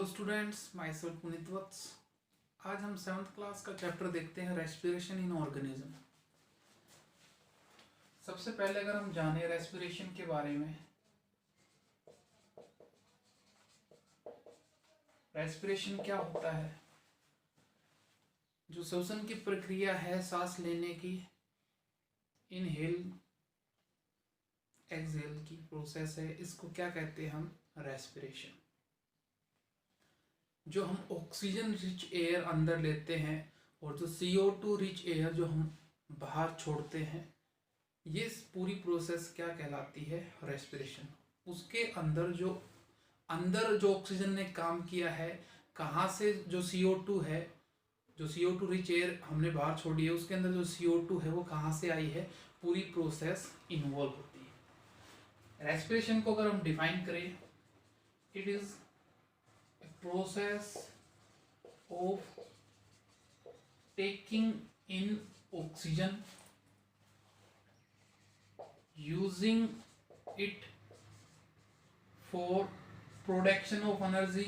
Hello students, myself Puneet Vats. आज हम 7th class का चैप्टर देखते हैं, रेस्पिरेशन इन ऑर्गेनिज्म। सबसे पहले अगर हम जाने रेस्पिरेशन के बारे में, रेस्पिरेशन क्या होता है? जो श्वसन की प्रक्रिया है, सांस लेने की, इनहेल एक्सहेल की प्रोसेस है, इसको क्या कहते हैं हम? रेस्पिरेशन। जो हम ऑक्सीजन रिच एयर अंदर लेते हैं और जो CO2 रिच एयर जो हम बाहर छोड़ते हैं, ये पूरी प्रोसेस क्या कहलाती है? रेस्पिरेशन। उसके अंदर जो ऑक्सीजन ने काम किया है, कहाँ से जो CO2 है, जो CO2 रिच एयर हमने बाहर छोड़ी है, उसके अंदर जो CO2 है वो कहाँ से आई है, पूरी प्रोसेस इन्वॉल्व होती है। रेस्पिरेशन को अगर हम डिफाइन करें, it is process of taking in oxygen, using it for production of energy,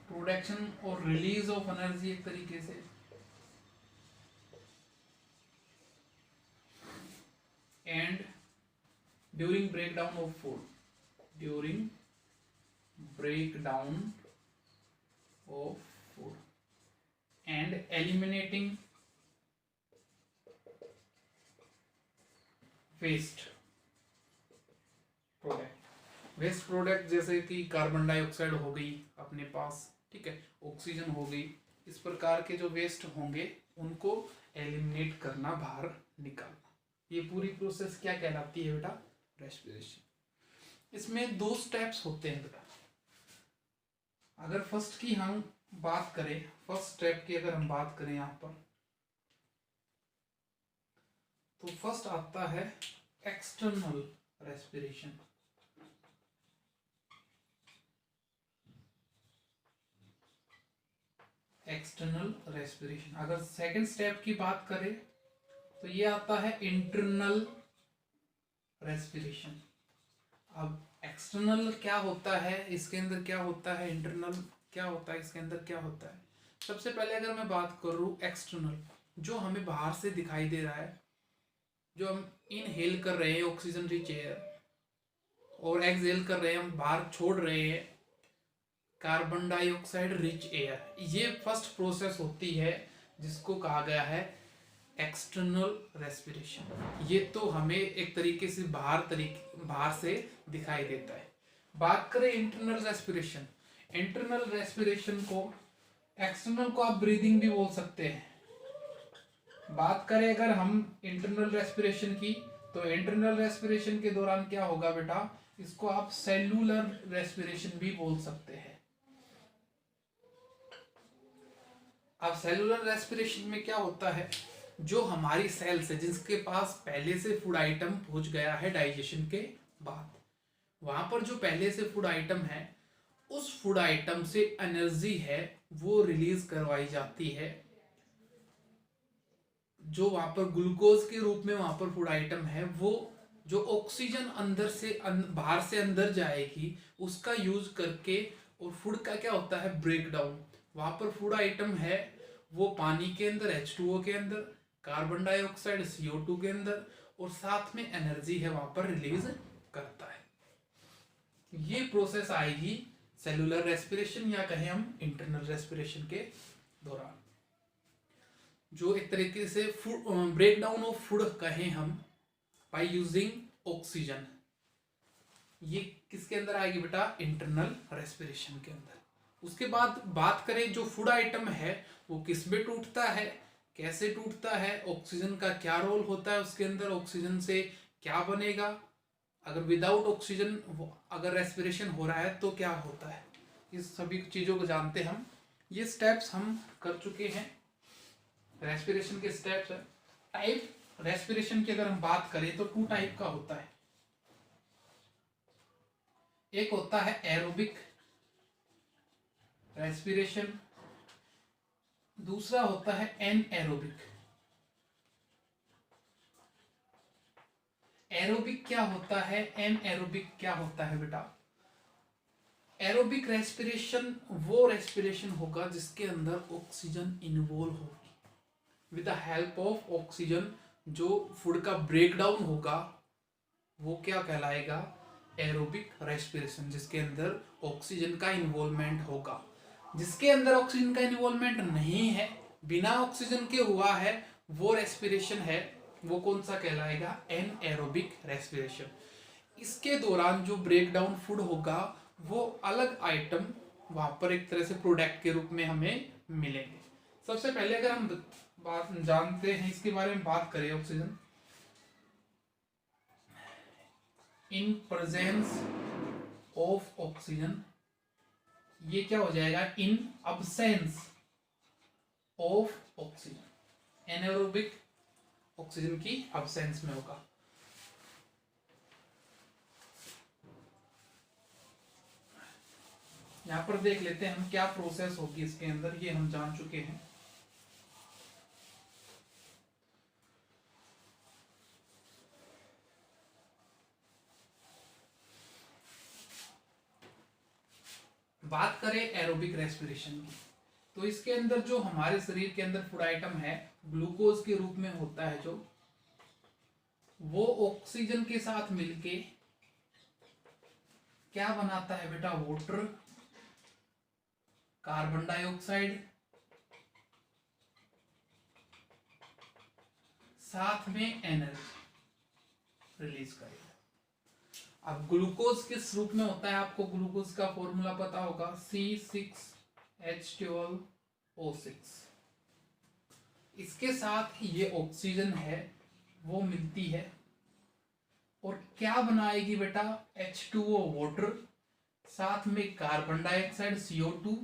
production और release of energy एक तरीके से, and during breakdown of food, during breakdown of food and eliminating waste product जैसे कि carbon dioxide हो गई अपने पास, ठीक है, ऑक्सीजन हो गई, इस प्रकार के जो वेस्ट होंगे उनको एलिमिनेट करना, बाहर निकालना, ये पूरी प्रोसेस क्या कहलाती है बेटा? रेस्पिरेशन। इसमें 2 स्टेप्स होते हैं बेटा। अगर फर्स्ट की हम बात करें, फर्स्ट स्टेप की अगर हम बात करें यहाँ पर, तो फर्स्ट आता है एक्सटर्नल रेस्पिरेशन। External respiration. अगर सेकंड स्टेप की बात करें तो ये आता है इंटरनल रेस्पिरेशन। अब एक्सटर्नल क्या होता है, इसके अंदर क्या होता है, इंटरनल क्या होता है, इसके अंदर क्या होता है? सबसे पहले अगर मैं बात करूं एक्सटर्नल, जो हमें बाहर से दिखाई दे रहा है, जो हम इनहेल कर रहे हैं ऑक्सीजन रिच एयर और एक्सहेल कर रहे हैं, हम बाहर छोड़ रहे हैं कार्बन डाइऑक्साइड रिच एयर, ये फर्स्ट प्रोसेस होती है जिसको कहा गया है एक्सटर्नल रेस्पिरेशन। ये तो हमें एक तरीके से बाहर से दिखाई देता है। बात करें इंटरनल रेस्पिरेशन, इंटरनल रेस्पिरेशन को, एक्सटर्नल को आप ब्रीदिंग भी बोल सकते हैं। बात करें अगर हम इंटरनल रेस्पिरेशन की, तो इंटरनल रेस्पिरेशन के दौरान क्या होगा बेटा? इसको आप सेल्यूलर रेस्पिरेशन भी बोल सकते हैं। अब सेलुलर रेस्पिरेशन में क्या होता है? जो हमारी सेल्स है, जिसके पास पहले से फूड आइटम पहुंच गया है डाइजेशन के बाद, वहां पर जो पहले से फूड आइटम है, उस फूड आइटम से एनर्जी है वो रिलीज करवाई जाती है। जो वहां पर ग्लूकोज के रूप में वहां पर फूड आइटम है, वो जो ऑक्सीजन अंदर से बाहर से अंदर जाएगी, उसका यूज करके, और फूड का क्या होता है? ब्रेकडाउन। वहां पर फूड आइटम है वो पानी के अंदर, H2O के अंदर, कार्बन डाइऑक्साइड CO2 के अंदर, और साथ में एनर्जी है वहां पर रिलीज करता है। ये प्रोसेस आएगी सेलुलर रेस्पिरेशन या कहें हम इंटरनल रेस्पिरेशन के दौरान, जो एक तरीके से ब्रेकडाउन ऑफ फूड कहें हम, बाय यूजिंग ऑक्सीजन। ये किसके अंदर आएगी बेटा? इंटरनल रेस्पिरेशन के अंदर। उसके बाद बात करें जो फूड आइटम है वो किस में टूटता है, कैसे टूटता है, ऑक्सीजन का क्या रोल होता है उसके अंदर, ऑक्सीजन से क्या बनेगा, अगर विदाउट ऑक्सीजन अगर रेस्पिरेशन हो रहा है तो क्या होता है, इस सभी चीजों को जानते हम। ये स्टेप्स हम कर चुके हैं, रेस्पिरेशन के स्टेप्स है। टाइप रेस्पिरेशन की अगर हम बात करें तो 2 टाइप का होता है। एक होता है एरोबिक रेस्पिरेशन, दूसरा होता है एनएरोबिक। एरोबिक क्या होता है, एनएरोबिक क्या होता है बेटा? एरोबिक रेस्पिरेशन वो रेस्पिरेशन होगा जिसके अंदर ऑक्सीजन इन्वॉल्व होगी। With the help of oxygen जो फूड का ब्रेक डाउन होगा वो क्या कहलाएगा, एरोबिक रेस्पिरेशन, जिसके अंदर ऑक्सीजन का इन्वॉल्वमेंट होगा। जिसके अंदर ऑक्सीजन का इन्वॉल्वमेंट नहीं है, बिना ऑक्सीजन के हुआ है, वो रेस्पिरेशन है, वो कौन सा कहलाएगा, एनएरोबिक रेस्पिरेशन। इसके दौरान जो ब्रेक डाउन फूड होगा वो अलग आइटम वहां पर एक तरह से प्रोडक्ट के रूप में हमें मिलेंगे। सबसे पहले अगर हम बात जानते हैं इसके बारे में बात करें, oxygen in presence of oxygen, ये क्या हो जाएगा, इन absence of oxygen, anaerobic oxygen की अब्सेंस में होगा। यहां पर देख लेते हैं हम क्या प्रोसेस होगी इसके अंदर, ये हम जान चुके हैं। बात करें एरोबिक रेस्पिरेशन की, तो इसके अंदर जो हमारे शरीर के अंदर फूड आइटम है ग्लूकोज के रूप में होता है, जो वो ऑक्सीजन के साथ मिलके क्या बनाता है बेटा, वाटर, कार्बन डाइऑक्साइड, साथ में एनर्जी रिलीज करेगा। अब ग्लूकोज किस रूप में होता है, आपको ग्लूकोज का फॉर्मूला पता होगा, C6H12O6। इसके साथ ये ऑक्सीजन है वो मिलती है और क्या बनाएगी बेटा, H2O वाटर, साथ में कार्बन डाइऑक्साइड CO2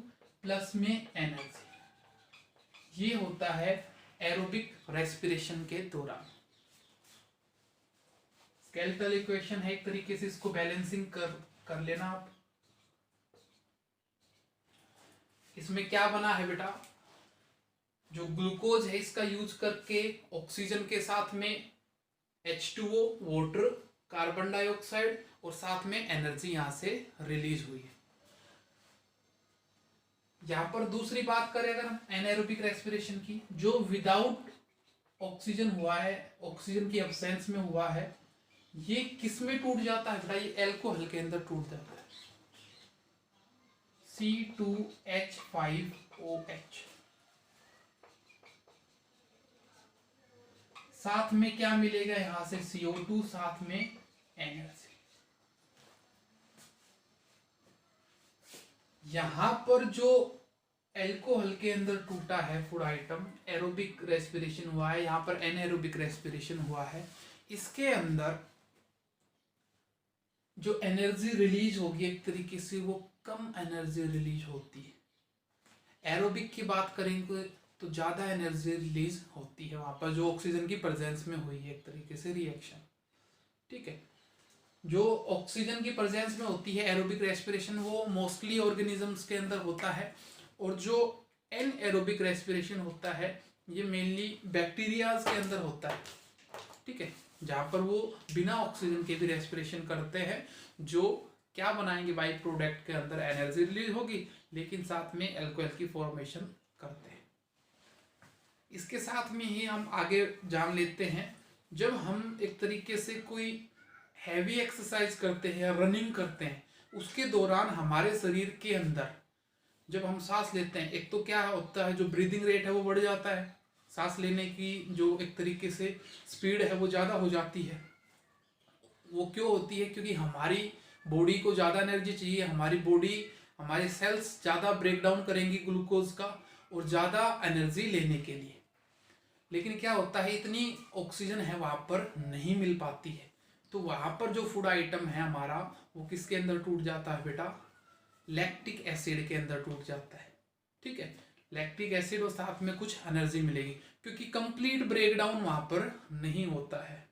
प्लस में एनर्जी। ये होता है एरोबिक रेस्पिरेशन के दौरान। स्केलेटल इक्वेशन है एक तरीके से, इसको बैलेंसिंग कर लेना आप। इसमें क्या बना है बेटा, जो ग्लूकोज है इसका यूज करके ऑक्सीजन के साथ में H2O वाटर, कार्बन डाइऑक्साइड और साथ में एनर्जी यहां से रिलीज हुई है। यहां पर दूसरी बात करें अगर हम एनारोबिक रेस्पिरेशन की, जो विदाउट ऑक्सीजन हुआ है, ऑक्सीजन की एब्सेंस में हुआ है, ये किस में टूट जाता है बेटा, ये एल्कोहल के अंदर टूट जाता है, C2H5OH। साथ में क्या मिलेगा यहां से, CO2, साथ में एनर्जी। यहां पर जो एल्कोहल के अंदर टूटा है फूड आइटम, एरोबिक रेस्पिरेशन हुआ है, यहां पर एनएरोबिक रेस्पिरेशन हुआ है, इसके अंदर जो एनर्जी रिलीज होगी एक तरीके से वो कम एनर्जी रिलीज होती है। एरोबिक की बात करेंगे तो ज्यादा एनर्जी रिलीज होती है, वहां पर जो ऑक्सीजन की प्रेजेंस में हुई है एक तरीके से रिएक्शन। ठीक है, जो ऑक्सीजन की प्रेजेंस में होती है एरोबिक रेस्पिरेशन, वो मोस्टली ऑर्गेनिजम्स के अंदर होता है, और जो एनएरोबिक रेस्पिरेशन होता है ये मेनली बैक्टीरियाज के अंदर होता है। ठीक है, जहां पर वो बिना ऑक्सीजन के भी रेस्पिरेशन करते हैं, जो क्या बनाएंगे, बाई प्रोडक्ट के अंदर एनर्जी रिलीज होगी लेकिन साथ में अल्कोहल की फॉर्मेशन करते हैं। इसके साथ में ही हम आगे जान लेते हैं, जब हम एक तरीके से कोई हैवी एक्सरसाइज करते हैं या रनिंग करते हैं, उसके दौरान हमारे शरीर के अंदर जब हम सांस लेते हैं, एक तो क्या होता है, जो ब्रीदिंग रेट है वो बढ़ जाता है, सांस लेने की जो एक तरीके से स्पीड है वो ज़्यादा हो जाती है। वो क्यों होती है, क्योंकि हमारी बॉडी को ज़्यादा एनर्जी चाहिए, हमारी बॉडी, हमारे सेल्स ज़्यादा ब्रेक डाउन करेंगी ग्लूकोज का और ज़्यादा एनर्जी लेने के लिए। लेकिन क्या होता है, इतनी ऑक्सीजन है वहाँ पर नहीं मिल पाती है, तो वहाँ पर जो फूड आइटम है हमारा वो किसके अंदर टूट जाता है बेटा, लैक्टिक एसिड के अंदर टूट जाता है। ठीक है, लैक्टिक एसिड और साथ में कुछ एनर्जी मिलेगी, क्योंकि कंप्लीट ब्रेकडाउन वहां पर नहीं होता है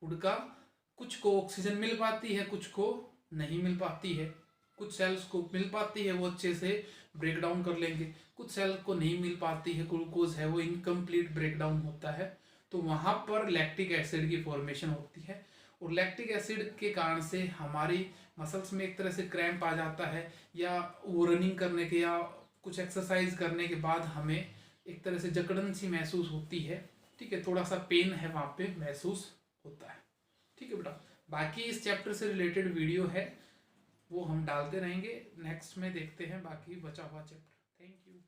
फूड का। कुछ को ऑक्सीजन मिल पाती है, कुछ को नहीं मिल पाती है, कुछ सेल्स को मिल पाती है वो अच्छे से ब्रेक डाउन कर लेंगे, कुछ सेल को नहीं मिल पाती है, ग्लूकोज है वो इनकम्प्लीट ब्रेक डाउन होता है, तो वहां पर लैक्टिक एसिड की फॉर्मेशन होती है। और लैक्टिक एसिड के कारण से हमारी मसल्स में एक तरह से क्रैम्प आ जाता है, या वो रनिंग करने के या कुछ एक्सरसाइज करने के बाद हमें एक तरह से जकड़न सी महसूस होती है, ठीक है, थोड़ा सा पेन है वहाँ पे महसूस होता है, ठीक है बेटा। बाकी इस चैप्टर से रिलेटेड वीडियो है वो हम डालते रहेंगे, नेक्स्ट में देखते हैं बाकी बचा हुआ चैप्टर। Thank you.